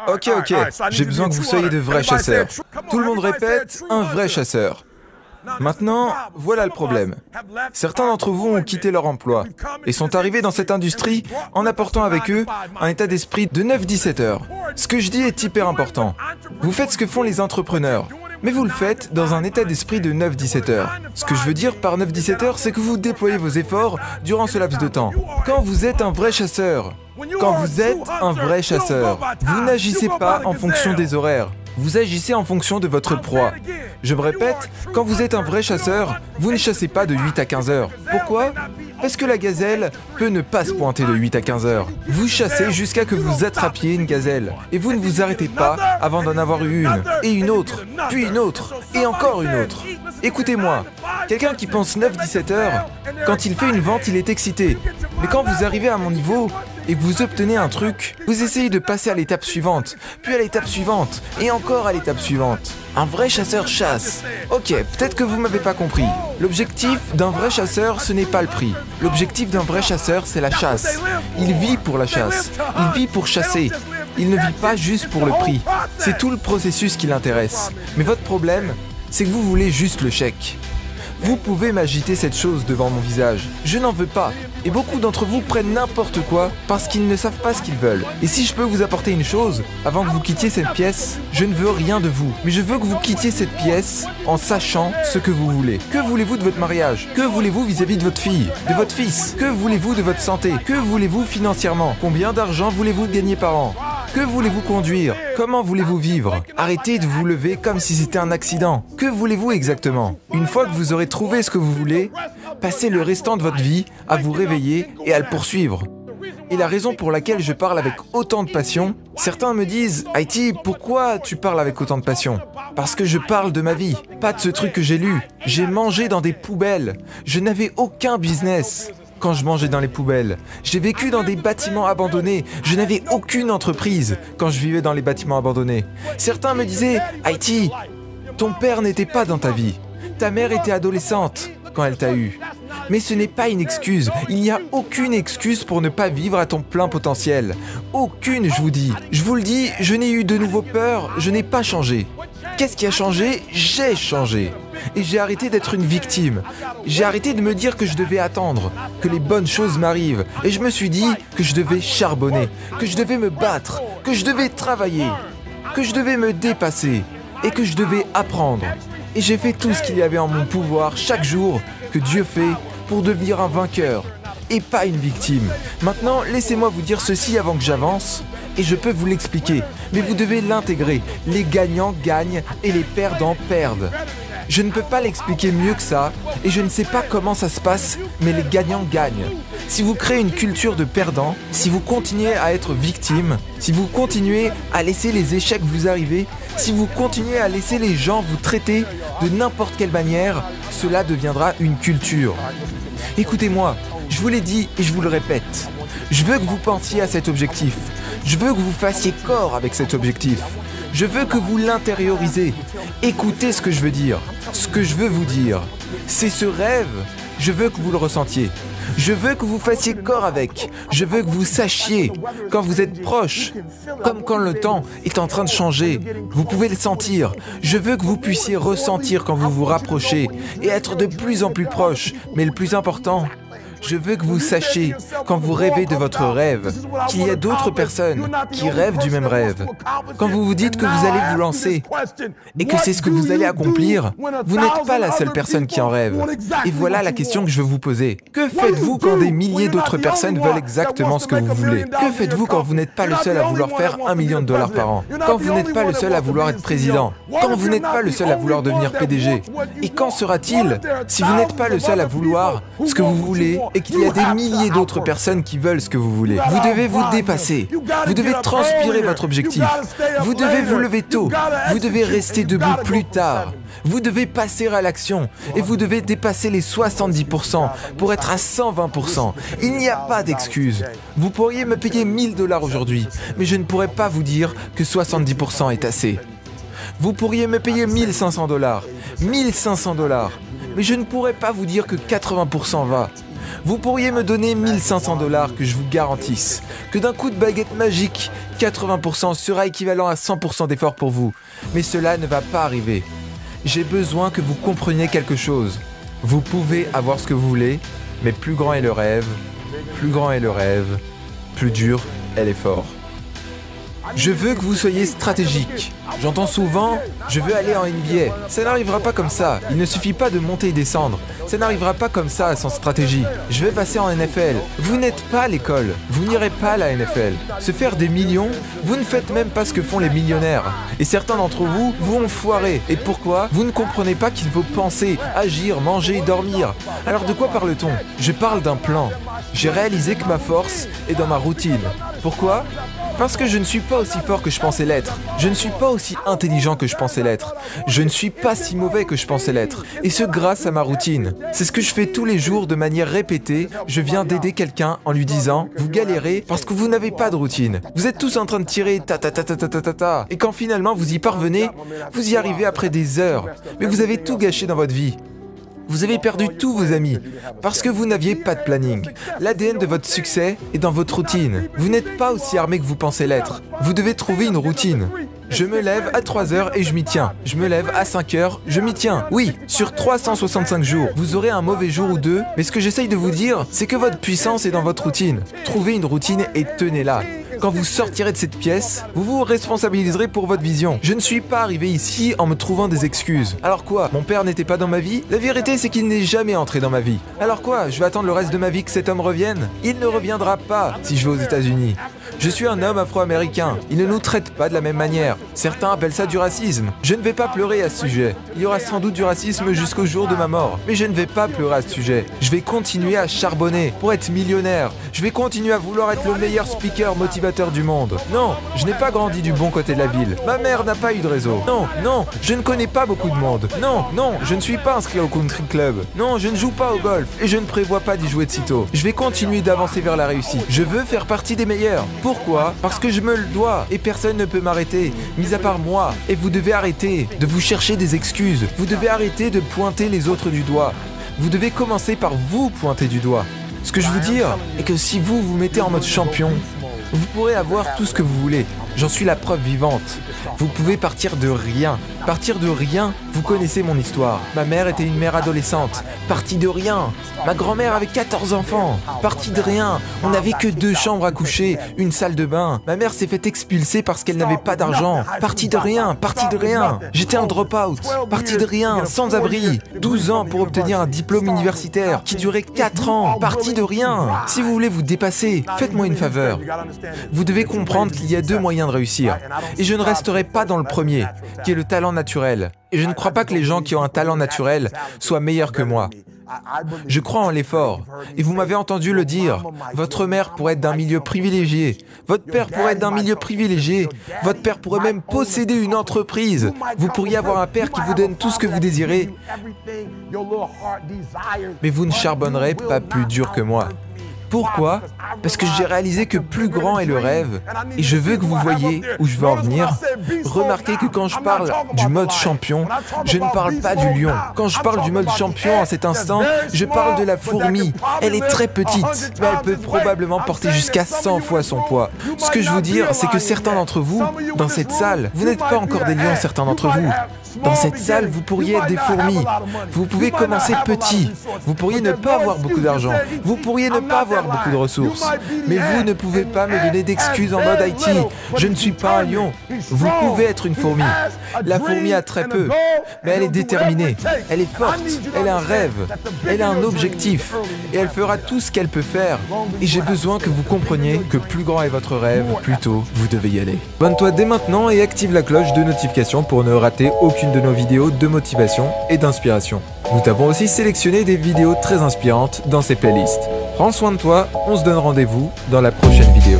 Ok, j'ai besoin que vous soyez de vrais chasseurs. Tout le monde répète, un vrai chasseur. Maintenant, voilà le problème. Certains d'entre vous ont quitté leur emploi et sont arrivés dans cette industrie en apportant avec eux un état d'esprit de 9-17 heures. Ce que je dis est hyper important. Vous faites ce que font les entrepreneurs, mais vous le faites dans un état d'esprit de 9-17 heures. Ce que je veux dire par 9-17 heures, c'est que vous déployez vos efforts durant ce laps de temps. Quand vous êtes un vrai chasseur, vous n'agissez pas en fonction des horaires. Vous agissez en fonction de votre proie. Je me répète, quand vous êtes un vrai chasseur, vous ne chassez pas de 8 à 15 heures. Pourquoi ? Parce que la gazelle peut ne pas se pointer de 8 à 15 heures. Vous chassez jusqu'à que vous attrapiez une gazelle. Et vous ne vous arrêtez pas avant d'en avoir eu une, et une autre, puis une autre, et encore une autre. Écoutez-moi, quelqu'un qui pense 9-17 heures, quand il fait une vente, il est excité. Mais quand vous arrivez à mon niveau, et que vous obtenez un truc, vous essayez de passer à l'étape suivante, puis à l'étape suivante, et encore à l'étape suivante. Un vrai chasseur chasse. Ok, peut-être que vous m'avez pas compris. L'objectif d'un vrai chasseur, ce n'est pas le prix. L'objectif d'un vrai chasseur, c'est la chasse. Il vit pour la chasse. Il vit pour chasser. Il ne vit pas juste pour le prix. C'est tout le processus qui l'intéresse. Mais votre problème, c'est que vous voulez juste le chèque. Vous pouvez m'agiter cette chose devant mon visage. Je n'en veux pas. Et beaucoup d'entre vous prennent n'importe quoi parce qu'ils ne savent pas ce qu'ils veulent. Et si je peux vous apporter une chose, avant que vous quittiez cette pièce, je ne veux rien de vous. Mais je veux que vous quittiez cette pièce en sachant ce que vous voulez. Que voulez-vous de votre mariage ? Que voulez-vous vis-à-vis de votre fille ? De votre fils ? Que voulez-vous de votre santé ? Que voulez-vous financièrement ? Combien d'argent voulez-vous gagner par an ? Que voulez-vous conduire ? Comment voulez-vous vivre ? Arrêtez de vous lever comme si c'était un accident. Que voulez-vous exactement ? Une fois que vous aurez trouvé ce que vous voulez, passez le restant de votre vie à vous réveiller et à le poursuivre. Et la raison pour laquelle je parle avec autant de passion, certains me disent « Haïti, pourquoi tu parles avec autant de passion ?» Parce que je parle de ma vie, pas de ce truc que j'ai lu. J'ai mangé dans des poubelles. Je n'avais aucun business quand je mangeais dans les poubelles. J'ai vécu dans des bâtiments abandonnés. Je n'avais aucune entreprise quand je vivais dans les bâtiments abandonnés. Certains me disaient « Haïti, ton père n'était pas dans ta vie. Ta mère était adolescente quand elle t'a eu. » Mais ce n'est pas une excuse. Il n'y a aucune excuse pour ne pas vivre à ton plein potentiel. Aucune, je vous dis. Je vous le dis, je n'ai eu de nouveau peur, je n'ai pas changé. Qu'est-ce qui a changé ? J'ai changé. Et j'ai arrêté d'être une victime. J'ai arrêté de me dire que je devais attendre, que les bonnes choses m'arrivent. Et je me suis dit que je devais charbonner, que je devais me battre, que je devais travailler, que je devais me dépasser et que je devais apprendre. Et j'ai fait tout ce qu'il y avait en mon pouvoir chaque jour que Dieu fait pour devenir un vainqueur et pas une victime. Maintenant, laissez-moi vous dire ceci avant que j'avance et je peux vous l'expliquer, mais vous devez l'intégrer. Les gagnants gagnent et les perdants perdent. Je ne peux pas l'expliquer mieux que ça et je ne sais pas comment ça se passe, mais les gagnants gagnent. Si vous créez une culture de perdants, si vous continuez à être victime, si vous continuez à laisser les échecs vous arriver, si vous continuez à laisser les gens vous traiter de n'importe quelle manière, cela deviendra une culture. Écoutez-moi, je vous l'ai dit et je vous le répète. Je veux que vous pensiez à cet objectif. Je veux que vous fassiez corps avec cet objectif. Je veux que vous l'intériorisez. Écoutez ce que je veux dire. Ce que je veux vous dire, c'est ce rêve. Je veux que vous le ressentiez. Je veux que vous fassiez corps avec. Je veux que vous sachiez quand vous êtes proche, comme quand le temps est en train de changer. Vous pouvez le sentir. Je veux que vous puissiez ressentir quand vous vous rapprochez et être de plus en plus proche. Mais le plus important, je veux que vous sachiez, quand vous rêvez de votre rêve, qu'il y a d'autres personnes qui rêvent du même rêve. Quand vous vous dites que vous allez vous lancer et que c'est ce que vous allez accomplir, vous n'êtes pas la seule personne qui en rêve. Et voilà la question que je veux vous poser. Que faites-vous quand des milliers d'autres personnes veulent exactement ce que vous voulez ? Que faites-vous quand vous n'êtes pas le seul à vouloir faire $1 million par an ? Quand vous n'êtes pas le seul à vouloir être président ? Quand vous n'êtes pas le seul à vouloir devenir PDG ? Et quand sera-t-il si vous n'êtes pas le seul à vouloir ce que vous voulez et qu'il y a des milliers d'autres personnes qui veulent ce que vous voulez? Vous devez vous dépasser. Vous devez transpirer votre objectif. Vous devez vous lever tôt. Vous devez rester debout plus tard. Vous devez passer à l'action et vous devez dépasser les 70% pour être à 120%. Il n'y a pas d'excuse. Vous pourriez me payer $1000 aujourd'hui, mais je ne pourrais pas vous dire que 70% est assez. Vous pourriez me payer $1500, $1500, mais je ne pourrais pas vous dire que 80% va. Vous pourriez me donner 1500 $ que je vous garantisse que d'un coup de baguette magique, 80% sera équivalent à 100% d'effort pour vous. Mais cela ne va pas arriver. J'ai besoin que vous compreniez quelque chose. Vous pouvez avoir ce que vous voulez, mais plus grand est le rêve, plus grand est le rêve, plus dur est l'effort. Je veux que vous soyez stratégique. J'entends souvent, je veux aller en NBA. Ça n'arrivera pas comme ça. Il ne suffit pas de monter et descendre. Ça n'arrivera pas comme ça sans stratégie. Je vais passer en NFL. Vous n'êtes pas à l'école. Vous n'irez pas à la NFL. Se faire des millions, vous ne faites même pas ce que font les millionnaires. Et certains d'entre vous vont foirer. Et pourquoi? Vous ne comprenez pas qu'il faut penser, agir, manger, dormir. Alors de quoi parle-t-on? Je parle d'un plan. J'ai réalisé que ma force est dans ma routine. Pourquoi? Parce que je ne suis pas aussi fort que je pensais l'être. Je ne suis pas aussi intelligent que je pensais l'être. Je ne suis pas si mauvais que je pensais l'être. Et ce grâce à ma routine. C'est ce que je fais tous les jours de manière répétée. Je viens d'aider quelqu'un en lui disant « Vous galérez parce que vous n'avez pas de routine. Vous êtes tous en train de tirer ta ta ta ta ta ta ta ta. Et quand finalement vous y parvenez, vous y arrivez après des heures. Mais vous avez tout gâché dans votre vie. Vous avez perdu tous vos amis parce que vous n'aviez pas de planning. L'ADN de votre succès est dans votre routine. Vous n'êtes pas aussi armé que vous pensez l'être. Vous devez trouver une routine. Je me lève à 3 heures et je m'y tiens. Je me lève à 5 heures, je m'y tiens. Oui, sur 365 jours, vous aurez un mauvais jour ou deux, mais ce que j'essaye de vous dire, c'est que votre puissance est dans votre routine. Trouvez une routine et tenez-la. Quand vous sortirez de cette pièce, vous vous responsabiliserez pour votre vision. Je ne suis pas arrivé ici en me trouvant des excuses. Alors quoi? Mon père n'était pas dans ma vie? La vérité, c'est qu'il n'est jamais entré dans ma vie. Alors quoi? Je vais attendre le reste de ma vie que cet homme revienne? Il ne reviendra pas si je vais aux États-Unis. Je suis un homme afro-américain. Il ne nous traite pas de la même manière. Certains appellent ça du racisme. Je ne vais pas pleurer à ce sujet. Il y aura sans doute du racisme jusqu'au jour de ma mort. Mais je ne vais pas pleurer à ce sujet. Je vais continuer à charbonner pour être millionnaire. Je vais continuer à vouloir être le meilleur speaker motivateur du monde. Non, je n'ai pas grandi du bon côté de la ville. Ma mère n'a pas eu de réseau. Non, non, je ne connais pas beaucoup de monde. Non, non, je ne suis pas inscrit au country club. Non, je ne joue pas au golf. Et je ne prévois pas d'y jouer de sitôt. Je vais continuer d'avancer vers la réussite. Je veux faire partie des meilleurs. Pourquoi? Parce que je me le dois et personne ne peut m'arrêter, mis à part moi. Et vous devez arrêter de vous chercher des excuses. Vous devez arrêter de pointer les autres du doigt. Vous devez commencer par vous pointer du doigt. Ce que je veux dire est que si vous vous mettez en mode champion, vous pourrez avoir tout ce que vous voulez. J'en suis la preuve vivante. Vous pouvez partir de rien. Partir de rien, vous connaissez mon histoire. Ma mère était une mère adolescente. Partie de rien. Ma grand-mère avait 14 enfants. Partie de rien. On n'avait que 2 chambres à coucher, une salle de bain. Ma mère s'est fait expulser parce qu'elle n'avait pas d'argent. Partie de rien. Partie de rien. J'étais un drop-out. Partie de rien. Sans abri. 12 ans pour obtenir un diplôme universitaire qui durait 4 ans. Partie de rien. Si vous voulez vous dépasser, faites-moi une faveur. Vous devez comprendre qu'il y a 2 moyens de réussir. Et je ne resterai pas dans le premier, qui est le talent naturel. Et je ne crois pas que les gens qui ont un talent naturel soient meilleurs que moi. Je crois en l'effort. Et vous m'avez entendu le dire. Votre mère pourrait être d'un milieu privilégié. Votre père pourrait être d'un milieu privilégié. Votre père pourrait même posséder une entreprise. Vous pourriez avoir un père qui vous donne tout ce que vous désirez. Mais vous ne charbonnerez pas plus dur que moi. Pourquoi? Parce que j'ai réalisé que plus grand est le rêve, et je veux que vous voyez où je veux en venir. Remarquez que quand je parle du mode champion, je ne parle pas du lion. Quand je parle du mode champion en cet instant, je parle de la fourmi. Elle est très petite, mais elle peut probablement porter jusqu'à 100 fois son poids. Ce que je veux dire, c'est que certains d'entre vous, dans cette salle, vous n'êtes pas encore des lions, certains d'entre vous. Dans cette salle, vous pourriez être des fourmis. Vous pouvez commencer petit. Vous pourriez ne pas avoir beaucoup d'argent. Vous pourriez ne pas avoir beaucoup de ressources. Mais vous ne pouvez pas me donner d'excuses en mode IT. Je ne suis pas un lion. Vous pouvez être une fourmi. La fourmi a très peu, mais elle est déterminée. Elle est forte. Elle a un rêve. Elle a un objectif. Et elle fera tout ce qu'elle peut faire. Et j'ai besoin que vous compreniez que plus grand est votre rêve, plus tôt vous devez y aller. Abonne-toi dès maintenant et active la cloche de notification pour ne rater aucune de nos vidéos de motivation et d'inspiration. Nous t'avons aussi sélectionné des vidéos très inspirantes dans ces playlists. Prends soin de toi, on se donne rendez-vous dans la prochaine vidéo.